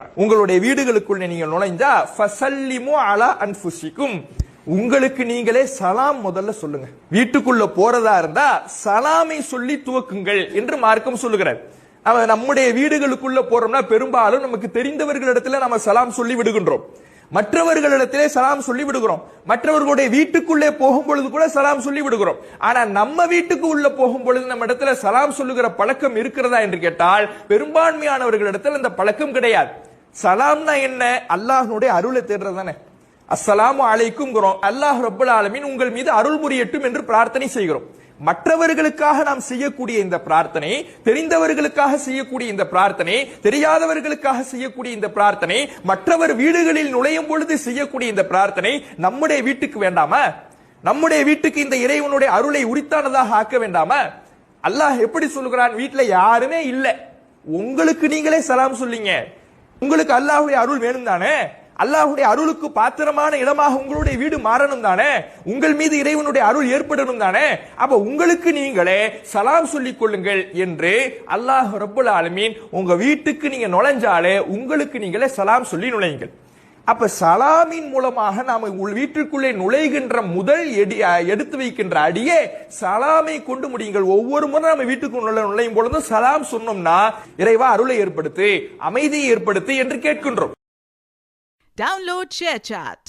உங்களுடைய வீடுகளுக்குள்ள நீங்க நுழைஞ்சா ஃபசல்லிமு அலா அன்ஃபுசிக்கும், உங்களுக்கு நீங்களே சலாம் முதல்ல சொல்லுங்க. வீட்டுக்குள்ள போறதா இருந்தா சலாமை சொல்லி துவக்குங்கள் என்று மார்க்கம் சொல்லுகிறார். நம்முடைய வீடுகளுக்குள்ள போறோம்னா பெரும்பாலும் நமக்கு தெரிந்தவர்களிடத்துல நம்ம சலாம் சொல்லி விடுகின்றோம், மற்றவர்களிடத்திலே சலாம் சொல்லி விடுகிறோம், மற்றவர்களுடைய வீட்டுக்குள்ளே போகும் பொழுது கூட சலாம் சொல்லி விடுகிறோம். ஆனா நம்ம வீட்டுக்கு உள்ள போகும் பொழுது நம்ம இடத்துல சலாம் சொல்லுகிற பழக்கம் இருக்கிறதா என்று கேட்டால் பெரும்பான்மையானவர்களிடத்தில் அந்த பழக்கம் கிடையாது. சலாம்னா என்ன? அல்லாஹ்வுடைய அருளை தேடுறது தானே. அஸ்ஸலாமு அலைக்கும், அல்லாஹ் ரப்பல் ஆலமீன் உங்கள் மீது அருள் புரியட்டும் என்று பிரார்த்தனை செய்கிறோம். மற்றவர்களுக்காக நாம் செய்யக்கூடிய இந்த பிரார்த்தனை, தெரிந்தவர்களுக்காக செய்யக்கூடிய இந்த பிரார்த்தனை, தெரியாதவர்களுக்காக செய்யக்கூடிய இந்த பிரார்த்தனை, மற்றவர் வீடுகளில் நுழையும் பொழுது செய்யக்கூடிய இந்த பிரார்த்தனை நம்முடைய வீட்டுக்கு வேண்டாமா? நம்முடைய வீட்டுக்கு இந்த இறைவனுடைய அருளை உரித்தானதாக ஆக்க வேண்டாமா? அல்லாஹ் எப்படி சொல்லுகிறான்? வீட்டுல யாருமே இல்ல, உங்களுக்கு நீங்களே சலாம் சொல்லிங்க. உங்களுக்கு அல்லாஹ்வுடைய அருள் வேணும் தானே? அல்லாஹ்வுடைய அருளுக்கு பாத்திரமான இடமாக உங்களுடைய வீடு மாறணும் தானே? உங்கள் மீது இறைவனுடைய அருள் ஏற்படணும் தானே? அப்ப உங்களுக்கு நீங்களே சலாம் சொல்லிக் கொள்ளுங்கள் என்று அல்லாஹ் ரப்பல் ஆலமீன் உங்க வீட்டுக்கு நீங்க நுழைஞ்சாலே உங்களுக்கு நீங்களே சலாம் சொல்லி நுழையுங்கள். அப்ப சலாமின் மூலமாக நாம வீட்டிற்குள்ளே நுழைகின்ற முதல் எடுத்து வைக்கின்ற அடியே சலாமை கொண்டு முடியுங்கள். ஒவ்வொரு முறை நம்ம வீட்டுக்கு நுழையும் பொழுதும் சலாம் சொன்னோம்னா இறைவா அருளை ஏற்படுத்து, அமைதியை ஏற்படுத்து என்று கேட்கின்றோம். Download ShareChat.